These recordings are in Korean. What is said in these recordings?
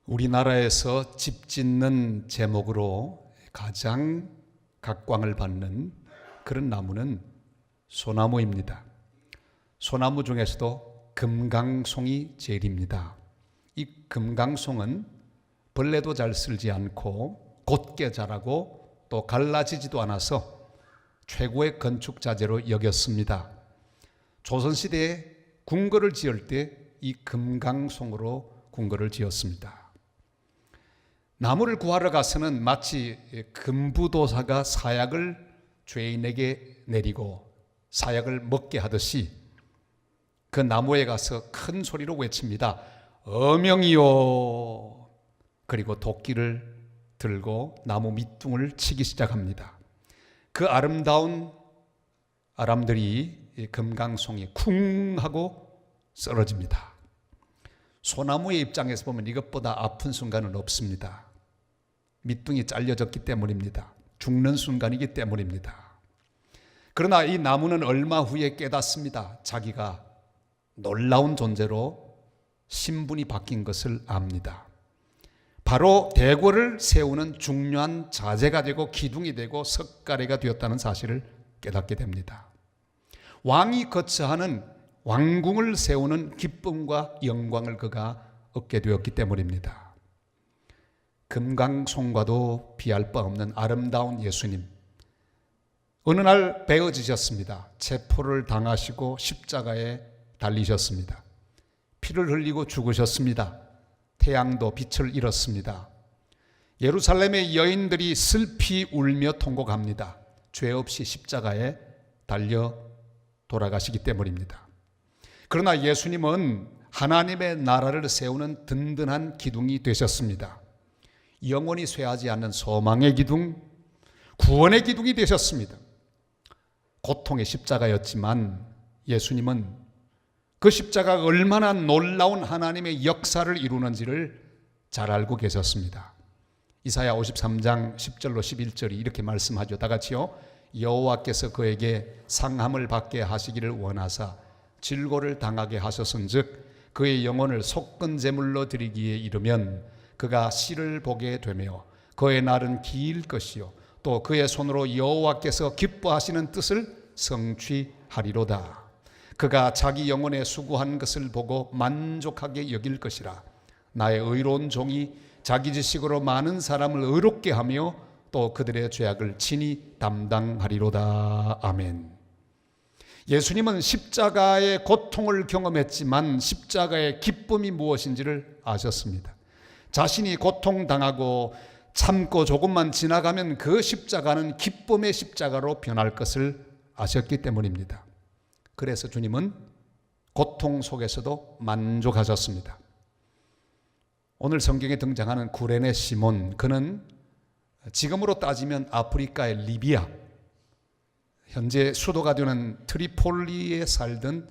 우리나라에서 집 짓는 제목으로 가장 각광을 받는 그런 나무는 소나무입니다. 소나무 중에서도 금강송이 제일입니다. 이 금강송은 벌레도 잘 쓸지 않고 곧게 자라고 또 갈라지지도 않아서 최고의 건축 자재로 여겼습니다. 조선시대에 궁궐을 지을 때 이 금강송으로 궁궐을 지었습니다. 나무를 구하러 가서는 마치 금부도사가 사약을 죄인에게 내리고 사약을 먹게 하듯이 그 나무에 가서 큰 소리로 외칩니다. 어명이요. 그리고 도끼를 들고 나무 밑둥을 치기 시작합니다. 그 아름다운 아람들이 금강송이 쿵 하고 쓰러집니다. 소나무의 입장에서 보면 이것보다 아픈 순간은 없습니다. 밑둥이 잘려졌기 때문입니다. 죽는 순간이기 때문입니다. 그러나 이 나무는 얼마 후에 깨닫습니다. 자기가 놀라운 존재로 신분이 바뀐 것을 압니다. 바로 대궐을 세우는 중요한 자재가 되고 기둥이 되고 석가래가 되었다는 사실을 깨닫게 됩니다. 왕이 거처하는 왕궁을 세우는 기쁨과 영광을 그가 얻게 되었기 때문입니다. 금강송과도 비할 바 없는 아름다운 예수님, 어느 날 베어지셨습니다. 체포를 당하시고 십자가에 달리셨습니다. 피를 흘리고 죽으셨습니다. 태양도 빛을 잃었습니다. 예루살렘의 여인들이 슬피 울며 통곡합니다. 죄 없이 십자가에 달려 돌아가시기 때문입니다. 그러나 예수님은 하나님의 나라를 세우는 든든한 기둥이 되셨습니다. 영원히 쇠하지 않는 소망의 기둥, 구원의 기둥이 되셨습니다. 고통의 십자가였지만 예수님은 그 십자가가 얼마나 놀라운 하나님의 역사를 이루는지를 잘 알고 계셨습니다. 이사야 53장 10절로 11절이 이렇게 말씀하죠. 다 같이요. 여호와께서 그에게 상함을 받게 하시기를 원하사 질고를 당하게 하셨은즉 그의 영혼을 속건 제물로 드리기에 이르면 그가 씨를 보게 되며 그의 날은 길 것이요 또 그의 손으로 여호와께서 기뻐하시는 뜻을 성취하리로다. 그가 자기 영혼에 수고한 것을 보고 만족하게 여길 것이라. 나의 의로운 종이 자기 지식으로 많은 사람을 의롭게 하며 또 그들의 죄악을 친히 담당하리로다. 아멘. 예수님은 십자가의 고통을 경험했지만 십자가의 기쁨이 무엇인지를 아셨습니다. 자신이 고통당하고 참고 조금만 지나가면 그 십자가는 기쁨의 십자가로 변할 것을 아셨기 때문입니다. 그래서 주님은 고통 속에서도 만족하셨습니다. 오늘 성경에 등장하는 구레네 시몬, 그는 지금으로 따지면 아프리카의 리비아, 현재 수도가 되는 트리폴리에 살던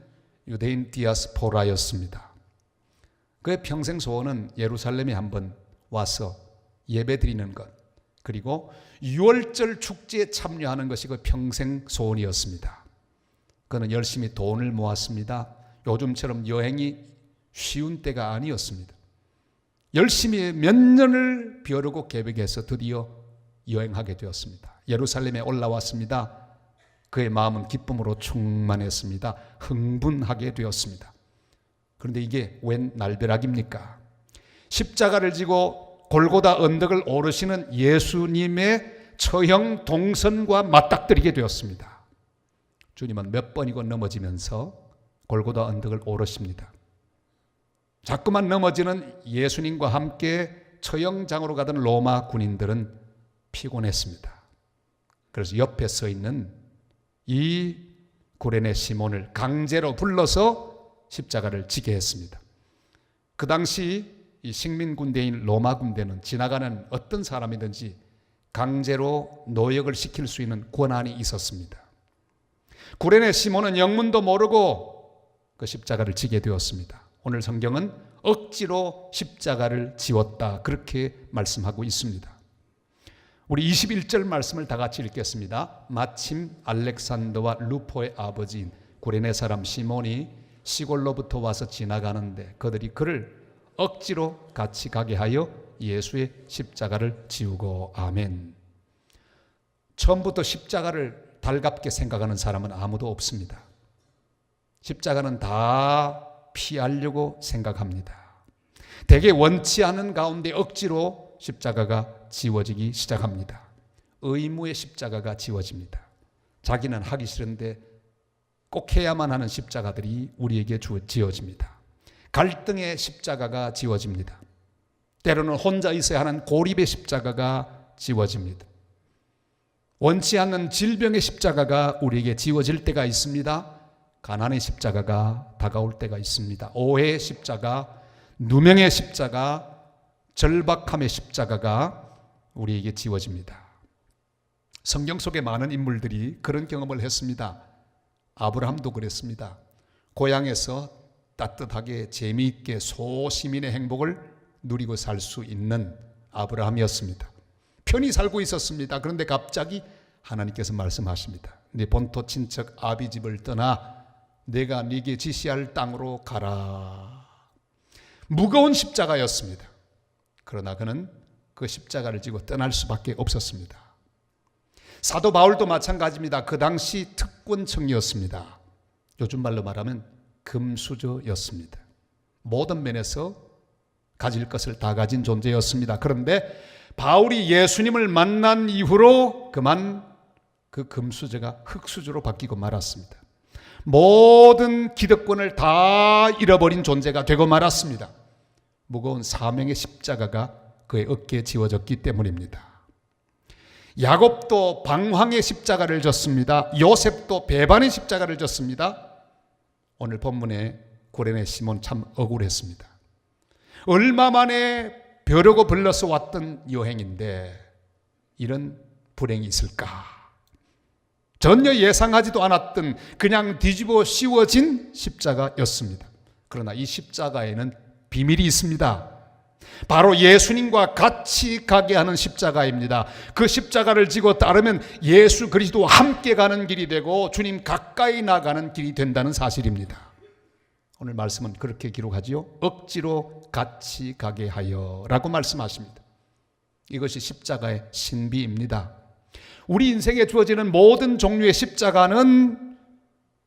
유대인 디아스포라였습니다. 그의 평생 소원은 예루살렘에 한번 와서 예배드리는 것, 그리고 유월절 축제에 참여하는 것이 그 평생 소원이었습니다. 그는 열심히 돈을 모았습니다. 요즘처럼 여행이 쉬운 때가 아니었습니다. 열심히 몇 년을 벼르고 계획해서 드디어 여행하게 되었습니다. 예루살렘에 올라왔습니다. 그의 마음은 기쁨으로 충만했습니다. 흥분하게 되었습니다. 그런데 이게 웬 날벼락입니까? 십자가를 지고 골고다 언덕을 오르시는 예수님의 처형 동선과 맞닥뜨리게 되었습니다. 주님은 몇 번이고 넘어지면서 골고다 언덕을 오르십니다. 자꾸만 넘어지는 예수님과 함께 처형장으로 가던 로마 군인들은 피곤했습니다. 그래서 옆에 서 있는 이 구레네 시몬을 강제로 불러서 십자가를 지게 했습니다. 그 당시 이 식민 군대인 로마 군대는 지나가는 어떤 사람이든지 강제로 노역을 시킬 수 있는 권한이 있었습니다. 구레네 시몬은 영문도 모르고 그 십자가를 지게 되었습니다. 오늘 성경은 억지로 십자가를 지웠다, 그렇게 말씀하고 있습니다. 우리 21절 말씀을 다 같이 읽겠습니다. 마침 알렉산더와 루포의 아버지인 구레네 사람 시몬이 시골로부터 와서 지나가는데 그들이 그를 억지로 같이 가게 하여 예수의 십자가를 지우고. 아멘. 처음부터 십자가를 달갑게 생각하는 사람은 아무도 없습니다. 십자가는 다 피하려고 생각합니다. 대개 원치 않은 가운데 억지로 십자가가 지워지기 시작합니다. 의무의 십자가가 지워집니다. 자기는 하기 싫은데 꼭 해야만 하는 십자가들이 우리에게 지어집니다. 갈등의 십자가가 지워집니다. 때로는 혼자 있어야 하는 고립의 십자가가 지워집니다. 원치 않는 질병의 십자가가 우리에게 지워질 때가 있습니다. 가난의 십자가가 다가올 때가 있습니다. 오해의 십자가, 누명의 십자가, 절박함의 십자가가 우리에게 지워집니다. 성경 속에 많은 인물들이 그런 경험을 했습니다. 아브라함도 그랬습니다. 고향에서 따뜻하게 재미있게 소시민의 행복을 누리고 살 수 있는 아브라함이었습니다. 편히 살고 있었습니다. 그런데 갑자기 하나님께서 말씀하십니다. 네 본토 친척 아비 집을 떠나 내가 네게 지시할 땅으로 가라. 무거운 십자가였습니다. 그러나 그는 그 십자가를 지고 떠날 수밖에 없었습니다. 사도 바울도 마찬가지입니다. 그 당시 특권층이었습니다. 요즘 말로 말하면 금수저였습니다. 모든 면에서 가질 것을 다 가진 존재였습니다. 그런데 바울이 예수님을 만난 이후로 그만 그 금수저가 흙수저로 바뀌고 말았습니다. 모든 기득권을 다 잃어버린 존재가 되고 말았습니다. 무거운 사명의 십자가가 그의 어깨에 지워졌기 때문입니다. 야곱도 방황의 십자가를 졌습니다. 요셉도 배반의 십자가를 졌습니다. 오늘 본문에 구레네 시몬 참 억울했습니다. 얼마 만에 벼르고 불러서 왔던 여행인데 이런 불행이 있을까? 전혀 예상하지도 않았던 그냥 뒤집어 씌워진 십자가였습니다. 그러나 이 십자가에는 비밀이 있습니다. 바로 예수님과 같이 가게 하는 십자가입니다. 그 십자가를 지고 따르면 예수 그리스도와 함께 가는 길이 되고 주님 가까이 나가는 길이 된다는 사실입니다. 오늘 말씀은 그렇게 기록하지요. 억지로 같이 가게 하여 라고 말씀하십니다. 이것이 십자가의 신비입니다. 우리 인생에 주어지는 모든 종류의 십자가는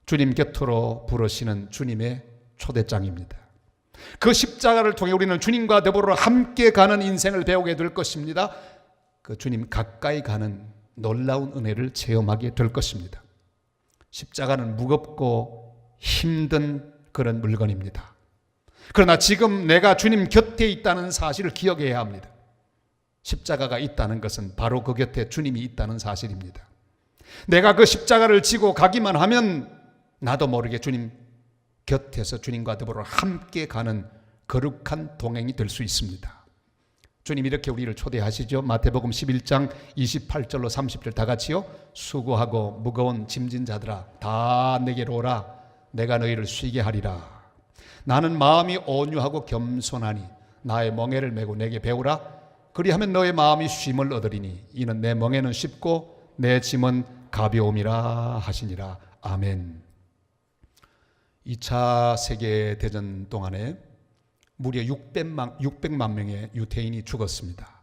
주님 곁으로 부르시는 주님의 초대장입니다. 그 십자가를 통해 우리는 주님과 더불어 함께 가는 인생을 배우게 될 것입니다. 그 주님 가까이 가는 놀라운 은혜를 체험하게 될 것입니다. 십자가는 무겁고 힘든 그런 물건입니다. 그러나 지금 내가 주님 곁에 있다는 사실을 기억해야 합니다. 십자가가 있다는 것은 바로 그 곁에 주님이 있다는 사실입니다. 내가 그 십자가를 지고 가기만 하면 나도 모르게 주님 곁에서 주님과 더불어 함께 가는 거룩한 동행이 될 수 있습니다. 주님 이렇게 우리를 초대하시죠. 마태복음 11장 28절로 30절 다 같이요. 수고하고 무거운 짐진 자들아 다 내게로 오라. 내가 너희를 쉬게 하리라. 나는 마음이 온유하고 겸손하니 나의 멍에를 메고 내게 배우라. 그리하면 너의 마음이 쉼을 얻으리니 이는 내 멍에는 쉽고 내 짐은 가벼움이라 하시니라. 아멘. 2차 세계대전 동안에 무려 600만 명의 유태인이 죽었습니다.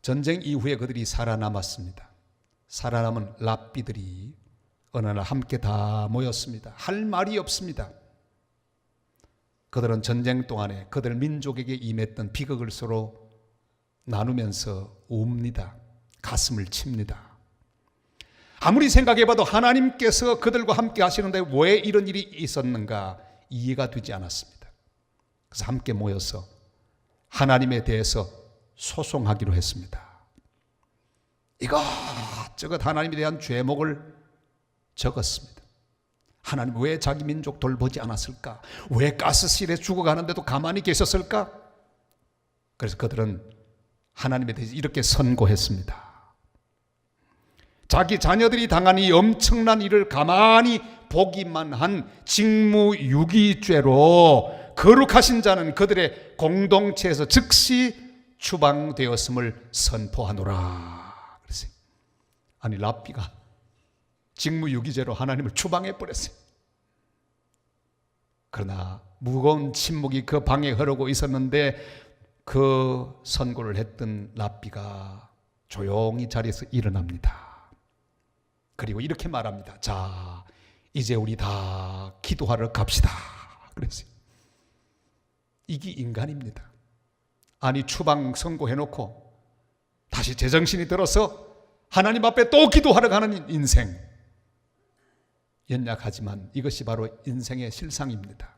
전쟁 이후에 그들이 살아남았습니다. 살아남은 랍비들이 어느 날 함께 다 모였습니다. 할 말이 없습니다. 그들은 전쟁 동안에 그들 민족에게 임했던 비극을 서로 나누면서 웁니다. 가슴을 칩니다. 아무리 생각해봐도 하나님께서 그들과 함께 하시는데 왜 이런 일이 있었는가 이해가 되지 않았습니다. 그래서 함께 모여서 하나님에 대해서 소송하기로 했습니다. 이것저것 하나님에 대한 죄목을 적었습니다. 하나님 왜 자기 민족 돌보지 않았을까? 왜 가스실에 죽어가는데도 가만히 계셨을까? 그래서 그들은 하나님에 대해서 이렇게 선고했습니다. 자기 자녀들이 당한 이 엄청난 일을 가만히 보기만 한 직무유기죄로 거룩하신 자는 그들의 공동체에서 즉시 추방되었음을 선포하노라. 그랬어요. 아니 랍비가 직무유기죄로 하나님을 추방해 버렸어요. 그러나 무거운 침묵이 그 방에 흐르고 있었는데 그 선고를 했던 랍비가 조용히 자리에서 일어납니다. 그리고 이렇게 말합니다. 자, 이제 우리 다 기도하러 갑시다. 그랬어요. 이게 인간입니다. 아니, 추방 선고해놓고 다시 제정신이 들어서 하나님 앞에 또 기도하러 가는 인생. 연약하지만 이것이 바로 인생의 실상입니다.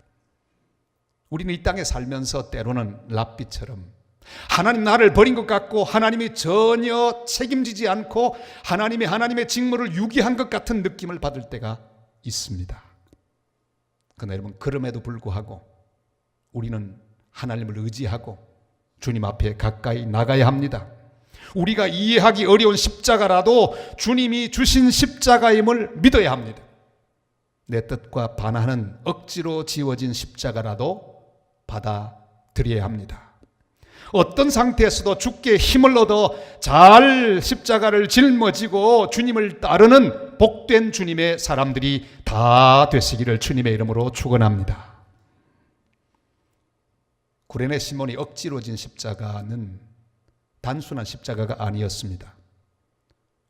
우리는 이 땅에 살면서 때로는 랍비처럼 하나님 나를 버린 것 같고 하나님이 전혀 책임지지 않고 하나님의 직무를 유기한 것 같은 느낌을 받을 때가 있습니다. 그러나 여러분, 그럼에도 불구하고 우리는 하나님을 의지하고 주님 앞에 가까이 나가야 합니다. 우리가 이해하기 어려운 십자가라도 주님이 주신 십자가임을 믿어야 합니다. 내 뜻과 반하는 억지로 지어진 십자가라도 받아들여야 합니다. 어떤 상태에서도 주께 힘을 얻어 잘 십자가를 짊어지고 주님을 따르는 복된 주님의 사람들이 다 되시기를 주님의 이름으로 축원합니다. 구레네 시몬이 억지로 진 십자가는 단순한 십자가가 아니었습니다.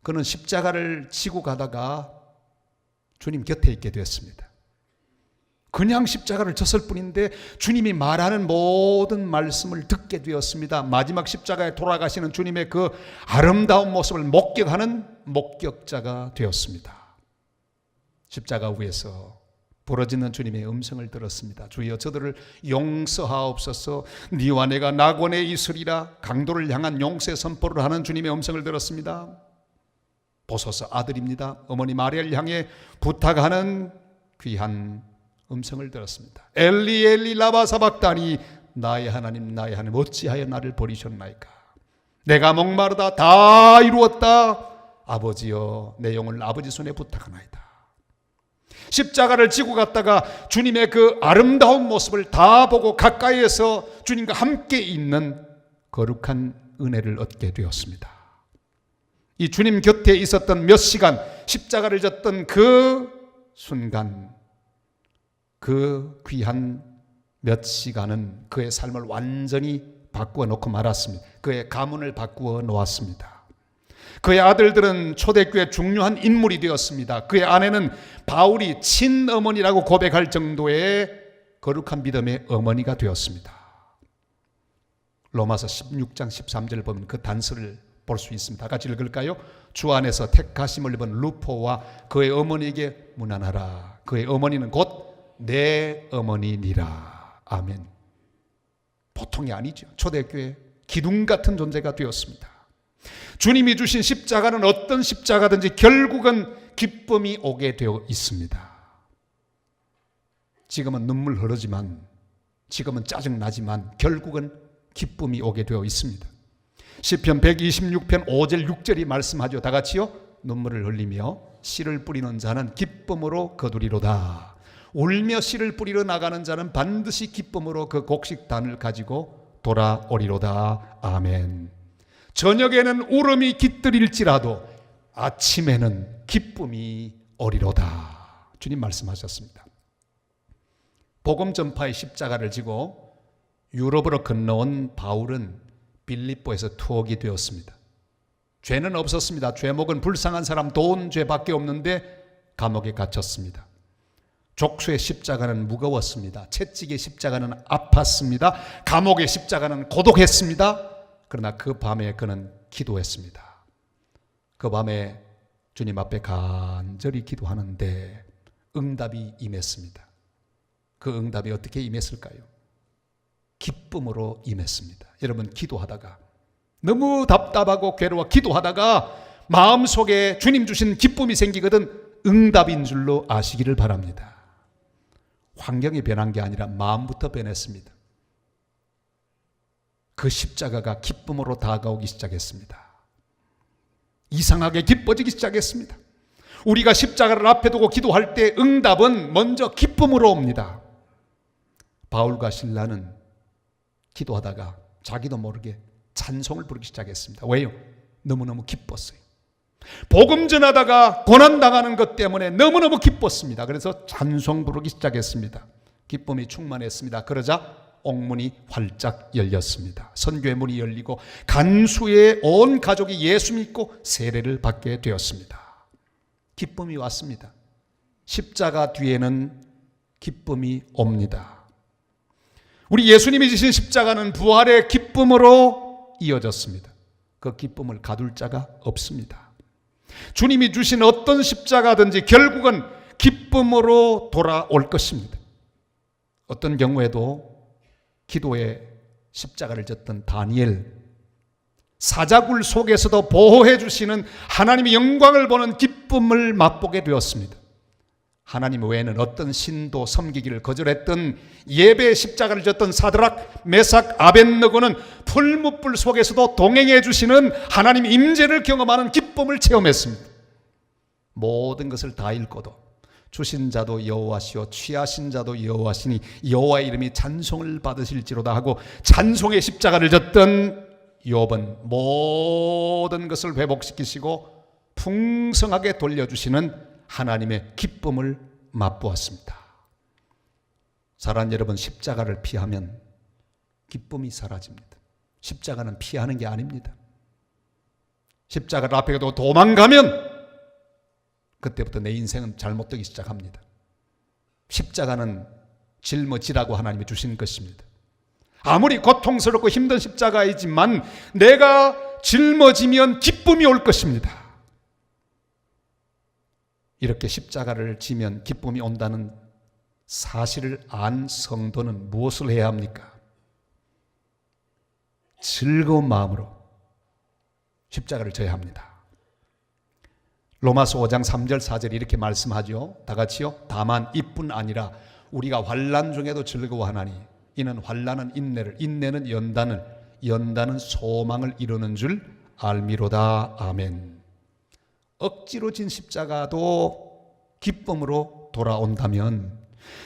그는 십자가를 지고 가다가 주님 곁에 있게 되었습니다. 그냥 십자가를 졌을 뿐인데 주님이 말하는 모든 말씀을 듣게 되었습니다. 마지막 십자가에 돌아가시는 주님의 그 아름다운 모습을 목격하는 목격자가 되었습니다. 십자가 위에서 부러지는 주님의 음성을 들었습니다. 주여, 저들을 용서하옵소서. 니와 내가 낙원에 있으리라. 강도를 향한 용서의 선포를 하는 주님의 음성을 들었습니다. 보소서, 아들입니다. 어머니 마리아를 향해 부탁하는 귀한 음성을 들었습니다. 엘리 엘리 라마 사박다니, 나의 하나님 나의 하나님 어찌하여 나를 버리셨나이까. 내가 목마르다 다 이루었다. 아버지여, 내 영혼을 아버지 손에 부탁하나이다. 십자가를 지고 갔다가 주님의 그 아름다운 모습을 다 보고 가까이에서 주님과 함께 있는 거룩한 은혜를 얻게 되었습니다. 이 주님 곁에 있었던 몇 시간, 십자가를 졌던 그 순간, 그 귀한 몇 시간은 그의 삶을 완전히 바꾸어 놓고 말았습니다. 그의 가문을 바꾸어 놓았습니다. 그의 아들들은 초대교회 중요한 인물이 되었습니다. 그의 아내는 바울이 친어머니라고 고백할 정도의 거룩한 믿음의 어머니가 되었습니다. 로마서 16장 13절을 보면 그 단서를 볼 수 있습니다. 같이 읽을까요? 주 안에서 택하심을 입은 루포와 그의 어머니에게 문안하라. 그의 어머니는 곧 내 어머니니라. 아멘. 보통이 아니죠. 초대교회 기둥 같은 존재가 되었습니다. 주님이 주신 십자가는 어떤 십자가든지 결국은 기쁨이 오게 되어 있습니다. 지금은 눈물 흐르지만, 지금은 짜증나지만 결국은 기쁨이 오게 되어 있습니다. 시편 126편 5절 6절이 말씀하죠. 다 같이요. 눈물을 흘리며 씨를 뿌리는 자는 기쁨으로 거두리로다. 울며 씨를 뿌리러 나가는 자는 반드시 기쁨으로 그 곡식단을 가지고 돌아오리로다. 아멘. 저녁에는 울음이 깃들일지라도 아침에는 기쁨이 오리로다. 주님 말씀하셨습니다. 복음 전파의 십자가를 지고 유럽으로 건너온 바울은 빌립보에서 투옥이 되었습니다. 죄는 없었습니다. 죄목은 불쌍한 사람 돈 죄밖에 없는데 감옥에 갇혔습니다. 족수의 십자가는 무거웠습니다. 채찍의 십자가는 아팠습니다. 감옥의 십자가는 고독했습니다. 그러나 그 밤에 그는 기도했습니다. 그 밤에 주님 앞에 간절히 기도하는데 응답이 임했습니다. 그 응답이 어떻게 임했을까요? 기쁨으로 임했습니다. 여러분, 기도하다가 너무 답답하고 괴로워 기도하다가 마음속에 주님 주신 기쁨이 생기거든 응답인 줄로 아시기를 바랍니다. 환경이 변한 게 아니라 마음부터 변했습니다. 그 십자가가 기쁨으로 다가오기 시작했습니다. 이상하게 기뻐지기 시작했습니다. 우리가 십자가를 앞에 두고 기도할 때 응답은 먼저 기쁨으로 옵니다. 바울과 실라는 기도하다가 자기도 모르게 찬송을 부르기 시작했습니다. 왜요? 너무너무 기뻤어요. 복음 전하다가 고난당하는 것 때문에 너무너무 기뻤습니다. 그래서 찬송 부르기 시작했습니다. 기쁨이 충만했습니다. 그러자 옥문이 활짝 열렸습니다. 선교의 문이 열리고 간수의 온 가족이 예수 믿고 세례를 받게 되었습니다. 기쁨이 왔습니다. 십자가 뒤에는 기쁨이 옵니다. 우리 예수님이 지신 십자가는 부활의 기쁨으로 이어졌습니다. 그 기쁨을 가둘 자가 없습니다. 주님이 주신 어떤 십자가든지 결국은 기쁨으로 돌아올 것입니다. 어떤 경우에도 기도에 십자가를 졌던 다니엘, 사자굴 속에서도 보호해 주시는 하나님의 영광을 보는 기쁨을 맛보게 되었습니다. 하나님 외에는 어떤 신도 섬기기를 거절했던 예배 십자가를 졌던 사드락, 메삭, 아벳느고는 풀무불 속에서도 동행해 주시는 하나님 임재를 경험하는 기쁨을 체험했습니다. 모든 것을 다 잃고도 주신 자도 여호와시오 취하신 자도 여호와시니 여호와의 이름이 찬송을 받으실지로다 하고 찬송의 십자가를 졌던 욥은 모든 것을 회복시키시고 풍성하게 돌려주시는 하나님의 기쁨을 맛보았습니다. 사랑하는 여러분, 십자가를 피하면 기쁨이 사라집니다. 십자가는 피하는 게 아닙니다. 십자가를 앞에 두고 도망가면 그때부터 내 인생은 잘못되기 시작합니다. 십자가는 짊어지라고 하나님이 주신 것입니다. 아무리 고통스럽고 힘든 십자가이지만 내가 짊어지면 기쁨이 올 것입니다. 이렇게 십자가를 지면 기쁨이 온다는 사실을 안 성도는 무엇을 해야 합니까? 즐거운 마음으로 십자가를 져야 합니다. 로마서 5장 3절 4절 이렇게 말씀하죠. 다 같이요. 다만 이뿐 아니라 우리가 환난 중에도 즐거워하나니 이는 환난은 인내를, 인내는 연단을, 연단은 소망을 이루는 줄 알미로다. 아멘. 억지로 진 십자가도 기쁨으로 돌아온다면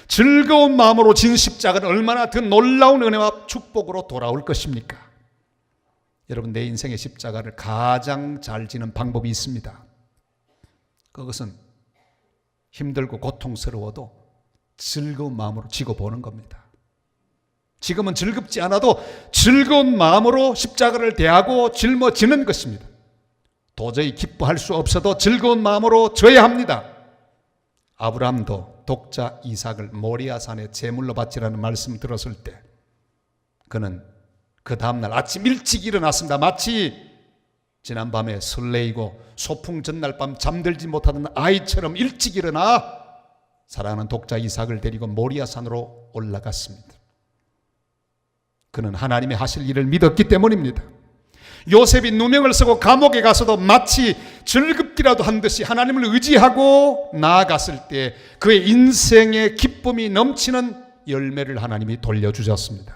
즐거운 마음으로 진 십자가는 얼마나 더 놀라운 은혜와 축복으로 돌아올 것입니까? 여러분, 내 인생의 십자가를 가장 잘 지는 방법이 있습니다. 그것은 힘들고 고통스러워도 즐거운 마음으로 지고 보는 겁니다. 지금은 즐겁지 않아도 즐거운 마음으로 십자가를 대하고 짊어지는 것입니다. 도저히 기뻐할 수 없어도 즐거운 마음으로 져야 합니다. 아브라함도 독자 이삭을 모리아산에 제물로 바치라는 말씀 들었을 때 그는 그 다음날 아침 일찍 일어났습니다. 마치 지난밤에 설레이고 소풍 전날 밤 잠들지 못하던 아이처럼 일찍 일어나 사랑하는 독자 이삭을 데리고 모리아산으로 올라갔습니다. 그는 하나님이 하실 일을 믿었기 때문입니다. 요셉이 누명을 쓰고 감옥에 가서도 마치 즐겁기라도 한 듯이 하나님을 의지하고 나아갔을 때 그의 인생의 기쁨이 넘치는 열매를 하나님이 돌려주셨습니다.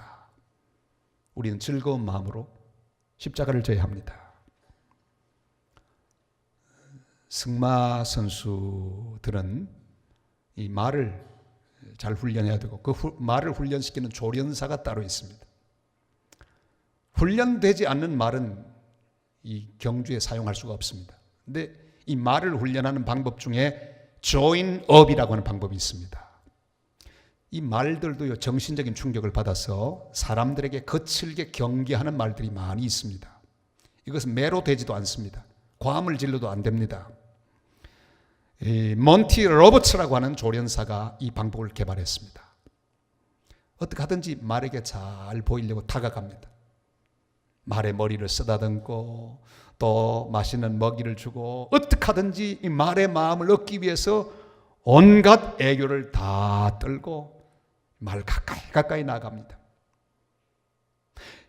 우리는 즐거운 마음으로 십자가를 져야 합니다. 승마 선수들은 이 말을 잘 훈련해야 되고 그 말을 훈련시키는 조련사가 따로 있습니다. 훈련되지 않는 말은 이 경주에 사용할 수가 없습니다. 근데 이 말을 훈련하는 방법 중에 조인업이라고 하는 방법이 있습니다. 이 말들도요, 정신적인 충격을 받아서 사람들에게 거칠게 경계하는 말들이 많이 있습니다. 이것은 매로 되지도 않습니다. 과음을 질러도 안 됩니다. 몬티 로버츠라고 하는 조련사가 이 방법을 개발했습니다. 어떻게 하든지 말에게 잘 보이려고 다가갑니다. 말의 머리를 쓰다듬고 또 맛있는 먹이를 주고 어떻게 하든지 이 말의 마음을 얻기 위해서 온갖 애교를 다 떨고 말 가까이 나갑니다.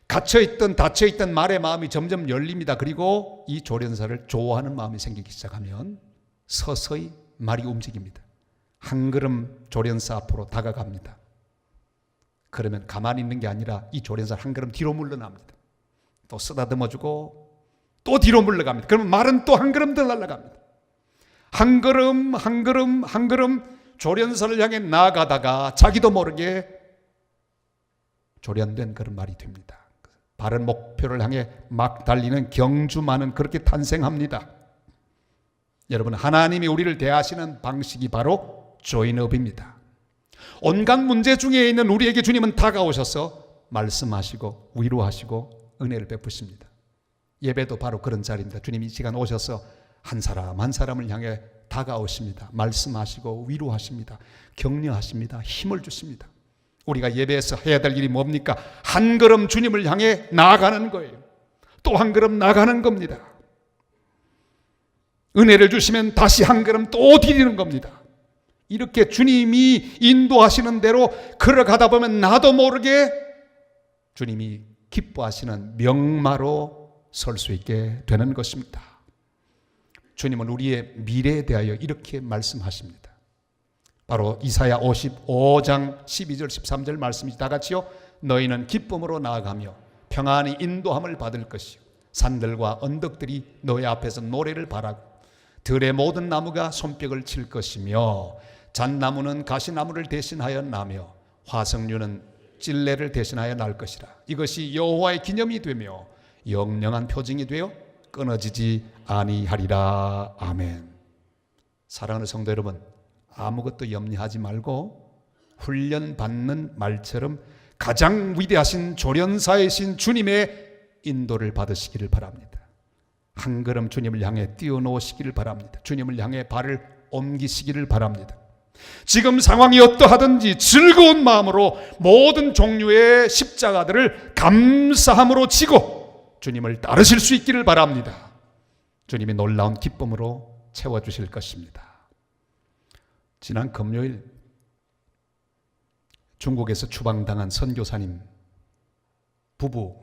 닫혀있던 말의 마음이 점점 열립니다. 그리고 이 조련사를 좋아하는 마음이 생기기 시작하면 서서히 말이 움직입니다. 한 걸음 조련사 앞으로 다가갑니다. 그러면 가만히 있는 게 아니라 이 조련사 한 걸음 뒤로 물러납니다. 또 쓰다듬어주고 또 뒤로 물러갑니다. 그러면 말은 또 한 걸음 더 날아갑니다. 한 걸음 조련사를 향해 나아가다가 자기도 모르게 조련된 그런 말이 됩니다. 바른 목표를 향해 막 달리는 경주마는 그렇게 탄생합니다. 여러분, 하나님이 우리를 대하시는 방식이 바로 조인업입니다. 온갖 문제 중에 있는 우리에게 주님은 다가오셔서 말씀하시고 위로하시고 은혜를 베푸십니다. 예배도 바로 그런 자리입니다. 주님이 이 시간 오셔서 한 사람 한 사람을 향해 다가오십니다. 말씀하시고 위로하십니다. 격려하십니다. 힘을 주십니다. 우리가 예배에서 해야 될 일이 뭡니까? 한 걸음 주님을 향해 나아가는 거예요. 또 한 걸음 나가는 겁니다. 은혜를 주시면 다시 한 걸음 또 디디는 겁니다. 이렇게 주님이 인도하시는 대로 걸어가다 보면 나도 모르게 주님이 기뻐하시는 명마로 설 수 있게 되는 것입니다. 주님은 우리의 미래에 대하여 이렇게 말씀하십니다. 바로 이사야 55장 12절 13절 말씀이지. 다 같이요. 너희는 기쁨으로 나아가며 평안히 인도함을 받을 것이요 산들과 언덕들이 너희 앞에서 노래를 바라고 들의 모든 나무가 손뼉을 칠 것이며 잣나무는 가시나무를 대신하여 나며 화석류는 찔레를 대신하여 날 것이라. 이것이 여호와의 기념이 되며 영영한 표징이 되어 끊어지지 아니하리라. 아멘. 사랑하는 성도 여러분, 아무것도 염려하지 말고 훈련받는 말처럼 가장 위대하신 조련사이신 주님의 인도를 받으시기를 바랍니다. 한 걸음 주님을 향해 뛰어놓으시기를 바랍니다. 주님을 향해 발을 옮기시기를 바랍니다. 지금 상황이 어떠하든지 즐거운 마음으로 모든 종류의 십자가들을 감사함으로 지고 주님을 따르실 수 있기를 바랍니다. 주님이 놀라운 기쁨으로 채워주실 것입니다. 지난 금요일 중국에서 추방당한 선교사님 부부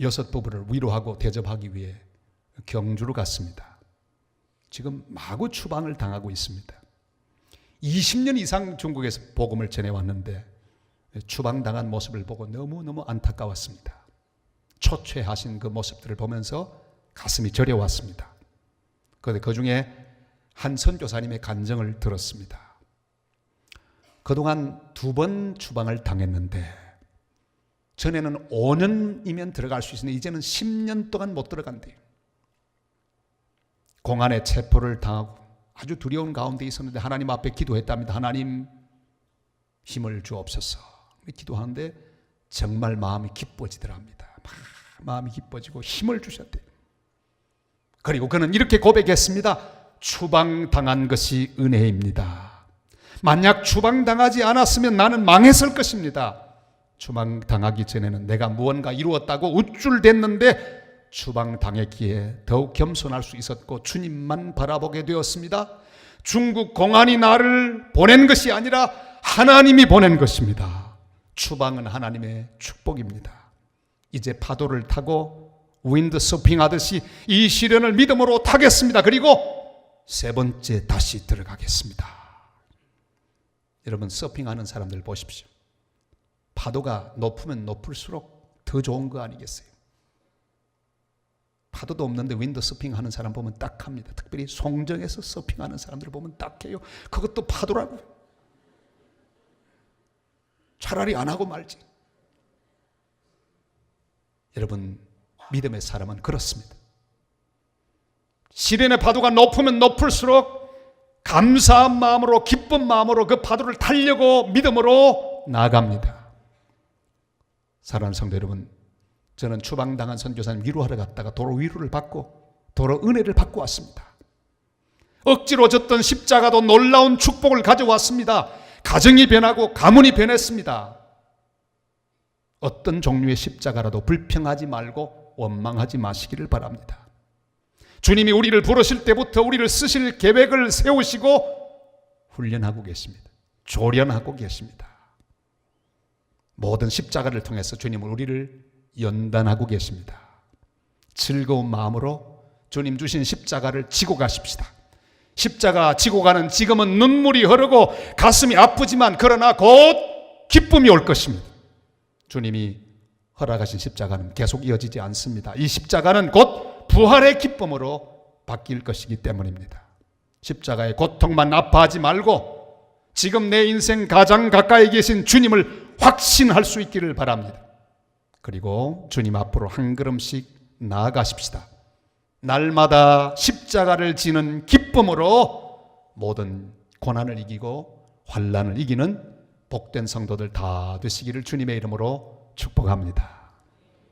6부부를 위로하고 대접하기 위해 경주로 갔습니다. 지금 마구 추방을 당하고 있습니다. 20년 이상 중국에서 복음을 전해왔는데 추방당한 모습을 보고 너무너무 안타까웠습니다. 초췌하신 그 모습들을 보면서 가슴이 저려왔습니다. 그런데 그 중에 한 선교사님의 간증을 들었습니다. 그동안 2번 추방을 당했는데 전에는 5년이면 들어갈 수 있었는데 이제는 10년 동안 못 들어간대요. 공안에 체포를 당하고 아주 두려운 가운데 있었는데 하나님 앞에 기도했답니다. 하나님 힘을 주옵소서. 기도하는데 정말 마음이 기뻐지더랍니다. 마음이 기뻐지고 힘을 주셨대요. 그리고 그는 이렇게 고백했습니다. 추방당한 것이 은혜입니다. 만약 추방당하지 않았으면 나는 망했을 것입니다. 추방당하기 전에는 내가 무언가 이루었다고 우쭐댔는데 추방당했기에 더욱 겸손할 수 있었고 주님만 바라보게 되었습니다. 중국 공안이 나를 보낸 것이 아니라 하나님이 보낸 것입니다. 추방은 하나님의 축복입니다. 이제 파도를 타고 윈드 서핑하듯이 이 시련을 믿음으로 타겠습니다. 그리고 3번째 다시 들어가겠습니다. 여러분 서핑하는 사람들 보십시오. 파도가 높으면 높을수록 더 좋은 거 아니겠어요? 파도도 없는데 윈드 서핑하는 사람 보면 딱합니다. 특별히 송정에서 서핑하는 사람들 보면 딱해요. 그것도 파도라고요. 차라리 안 하고 말지. 여러분 믿음의 사람은 그렇습니다. 시련의 파도가 높으면 높을수록 감사한 마음으로 기쁜 마음으로 그 파도를 타려고 믿음으로 나아갑니다. 사랑하는 성도 여러분, 저는 추방당한 선교사님 위로하러 갔다가 도로 위로를 받고 도로 은혜를 받고 왔습니다. 억지로 졌던 십자가도 놀라운 축복을 가져왔습니다. 가정이 변하고 가문이 변했습니다. 어떤 종류의 십자가라도 불평하지 말고 원망하지 마시기를 바랍니다. 주님이 우리를 부르실 때부터 우리를 쓰실 계획을 세우시고 훈련하고 계십니다. 조련하고 계십니다. 모든 십자가를 통해서 주님은 우리를 연단하고 계십니다. 즐거운 마음으로 주님 주신 십자가를 지고 가십시다. 십자가 지고 가는 지금은 눈물이 흐르고 가슴이 아프지만 그러나 곧 기쁨이 올 것입니다. 주님이 허락하신 십자가는 계속 이어지지 않습니다. 이 십자가는 곧 부활의 기쁨으로 바뀔 것이기 때문입니다. 십자가의 고통만 아파하지 말고 지금 내 인생 가장 가까이 계신 주님을 확신할 수 있기를 바랍니다. 그리고 주님 앞으로 한 걸음씩 나아가십시다. 날마다 십자가를 지는 기쁨으로 모든 고난을 이기고 환난을 이기는 복된 성도들 다 되시기를 주님의 이름으로 축복합니다.